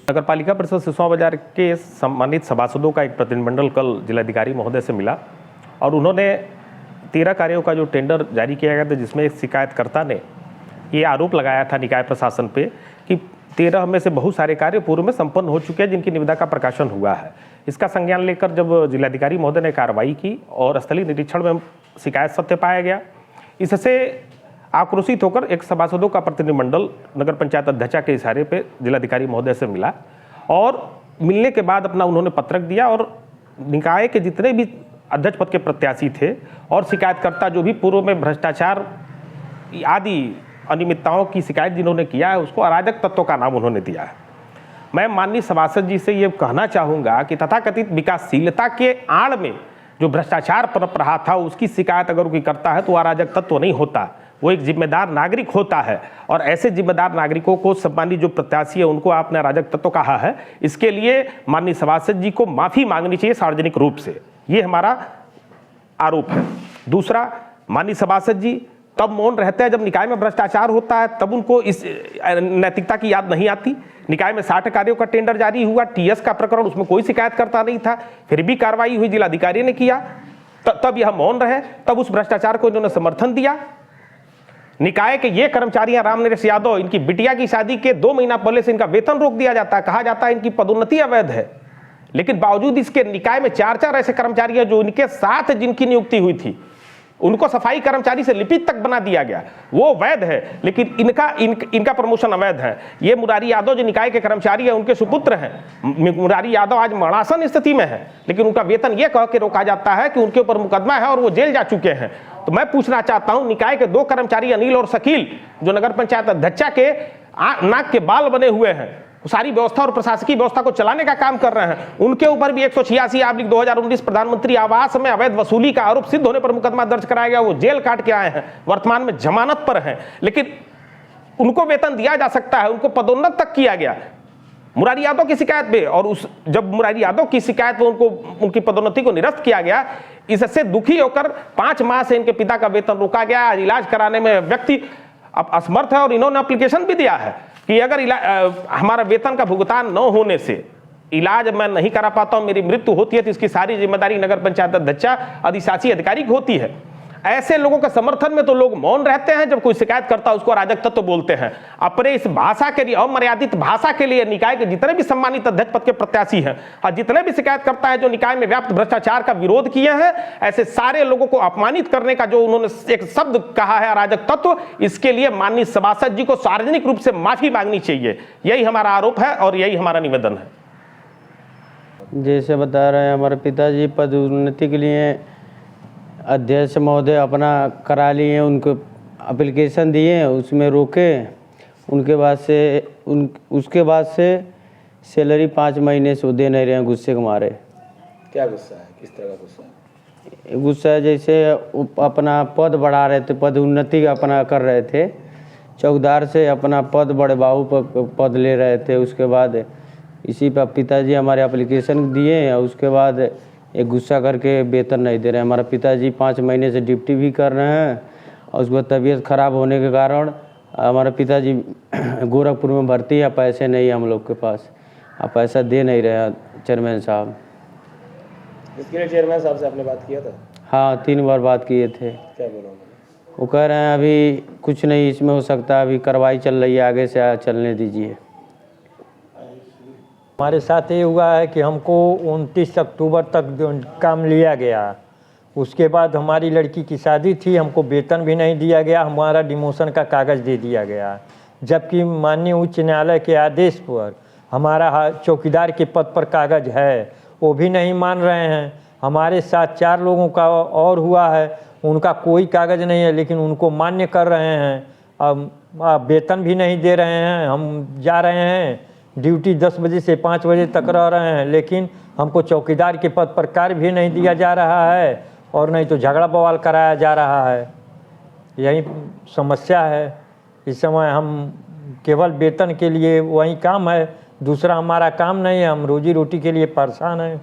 नगर पालिका परिषद सिसोआ बाजार के सम्मानित सभासदों का एक प्रतिनिधिमंडल कल जिलाधिकारी महोदय से मिला और उन्होंने 13 कार्यों का जो टेंडर जारी किया गया था, जिसमें एक शिकायतकर्ता ने ये आरोप लगाया था निकाय प्रशासन पे कि 13 में से बहुत सारे कार्य पूर्व में संपन्न हो चुके हैं जिनकी निविदा का प्रकाशन हुआ है। इसका संज्ञान लेकर जब जिलाधिकारी महोदय ने कार्रवाई की और स्थलीय निरीक्षण में शिकायत सत्य पाया गया, इससे आक्रोशित होकर एक सभासदों का प्रतिनिधिमंडल नगर पंचायत अध्यक्षा के इशारे पे जिलाधिकारी महोदय से मिला और मिलने के बाद अपना उन्होंने पत्रक दिया और निकाय के जितने भी अध्यक्ष पद के प्रत्याशी थे और शिकायतकर्ता जो भी पूर्व में भ्रष्टाचार आदि अनियमितताओं की शिकायत जिन्होंने किया है, उसको अराजक तत्वों का नाम उन्होंने दिया है। मैं माननीय सभासद जी से ये कहना चाहूँगा कि तथाकथित विकासशीलता के आड़ में जो भ्रष्टाचार पनप रहा था, उसकी शिकायत अगर कोई करता है तो अराजक तत्व नहीं होता, वो एक जिम्मेदार नागरिक होता है। और ऐसे जिम्मेदार नागरिकों को सम्मानित जो प्रत्याशी है उनको आपने अराजक तत्व कहा है, इसके लिए माननीय सभासद जी को माफ़ी मांगनी चाहिए सार्वजनिक रूप से, ये हमारा आरोप है। दूसरा, माननीय सभासद जी तब मौन रहते हैं जब निकाय में भ्रष्टाचार होता है, तब उनको इस नैतिकता की याद नहीं आती। निकाय में 60 कार्यों का टेंडर जारी हुआ, टीएस का प्रकरण, उसमें कोई शिकायतकर्ता नहीं था, फिर भी कार्रवाई हुई, जिलाधिकारी ने किया, तब यह मौन रहे, तब उस भ्रष्टाचार को इन्होंने समर्थन दिया। निकाय के ये कर्मचारी राम नरेश यादव, इनकी बिटिया की शादी के 2 महीना पहले से इनका वेतन रोक दिया जाता है, कहा जाता है इनकी पदोन्नति अवैध है, लेकिन बावजूद इसके निकाय में 4 ऐसे कर्मचारी हैं जो इनके साथ जिनकी नियुक्ति हुई थी, उनको सफाई कर्मचारी से लिपिक तक बना दिया गया, वो वैध है, लेकिन इनका प्रमोशन अवैध है। ये मुरारी यादव जो निकाय के कर्मचारी है, उनके सुपुत्र हैं। मुरारी यादव आज मरणासन स्थिति में है, लेकिन उनका वेतन ये कह के रोका जाता है कि उनके ऊपर मुकदमा है और वो जेल जा चुके हैं। तो मैं पूछना चाहता हूं, निकाय के 2 कर्मचारी अनिल और शकील जो नगर पंचायत अध्यक्षा के नाक के बाल बने हुए हैं, सारी व्यवस्था और प्रशासकीय व्यवस्था को चलाने का काम कर रहे हैं, उनके ऊपर भी 186/2019 प्रधानमंत्री आवास में अवैध वसूली का आरोप सिद्ध होने पर मुकदमा दर्ज कराया गया। वो जेल काट के आए हैं, वर्तमान में जमानत पर हैं, लेकिन उनको वेतन दिया जा सकता है, उनको पदोन्नत तक किया गया मुरारी यादव की शिकायत पे, और जब मुरारी यादव की शिकायत पे उनकी पदोन्नति को निरस्त किया गया, इससे दुखी होकर 5 माह से इनके पिता का वेतन रोका गया। इलाज कराने में व्यक्ति अब असमर्थ है और इन्होंने एप्लीकेशन भी दिया है कि अगर हमारा वेतन का भुगतान न होने से इलाज मैं नहीं करा पाता हूं, मेरी मृत्यु होती है, तो इसकी सारी जिम्मेदारी नगर पंचायत अध्यक्षा अधिशासी अधिकारी की होती है। ऐसे लोगों के समर्थन में तो लोग मौन रहते हैं, जब कोई शिकायत करता है उसको अराजक तत्व बोलते हैं। अपने इस भाषा के लिए, अमर्यादित भाषा के लिए निकाय के जितने भी सम्मानित अध्यक्ष पद के प्रत्याशी हैं और जितने भी शिकायत करता है जो निकाय में व्याप्त भ्रष्टाचार का विरोध किए हैं, ऐसे सारे लोगों को अपमानित करने का जो उन्होंने एक शब्द कहा है अराजक तत्व, इसके लिए माननीय सभासद जी को सार्वजनिक रूप से माफी मांगनी चाहिए। यही हमारा आरोप है और यही हमारा निवेदन है। जैसे बता रहे हैं, हमारे पिताजी पदोन्नति के लिए अध्यक्ष महोदय अपना करा लिए, उनको एप्लीकेशन दिए, उसमें रोके, उसके बाद से सैलरी 5 महीने से वो दे नहीं रहे हैं, गुस्से के मारे। क्या गुस्सा है, किस तरह का गुस्सा है? गुस्सा है जैसे अपना पद बढ़ा रहे थे, पदोन्नति अपना कर रहे थे, चौकीदार से अपना पद बड़े बाबू पर पद ले रहे थे। उसके बाद इसी पर पिताजी हमारे एप्लीकेशन दिए, उसके बाद एक गुस्सा करके वेतन नहीं दे रहे हैं। हमारा पिताजी 5 महीने से ड्यूटी भी कर रहे हैं और उसके बाद तबीयत खराब होने के कारण हमारा पिताजी गोरखपुर में भर्ती है, पैसे नहीं है हम लोग के पास, अब पैसा दे नहीं रहे हैं चेयरमैन साहब। इसके लिए चेयरमैन साहब से आपने बात किया था? हाँ, 3 बार बात किए थे। क्या बोला उन्होंने? वो कह रहे हैं अभी कुछ नहीं इसमें हो सकता, अभी कार्रवाई चल रही है, आगे से चलने दीजिए। हमारे साथ ये हुआ है कि हमको 29 अक्टूबर तक काम लिया गया, उसके बाद हमारी लड़की की शादी थी, हमको वेतन भी नहीं दिया गया, हमारा डिमोशन का कागज़ दे दिया गया, जबकि माननीय उच्च न्यायालय के आदेश पर हमारा चौकीदार के पद पर कागज़ है, वो भी नहीं मान रहे हैं। हमारे साथ 4 लोगों का और हुआ है, उनका कोई कागज़ नहीं है, लेकिन उनको मान्य कर रहे हैं। अब वेतन भी नहीं दे रहे हैं। हम जा रहे हैं ड्यूटी 10 बजे से 5 बजे तक रह रहे हैं, लेकिन हमको चौकीदार के पद पर कार्य भी नहीं दिया जा रहा है और नहीं तो झगड़ा बवाल कराया जा रहा है। यही समस्या है। इस समय हम केवल वेतन के लिए वही काम है, दूसरा हमारा काम नहीं है। हम रोजी रोटी के लिए परेशान हैं।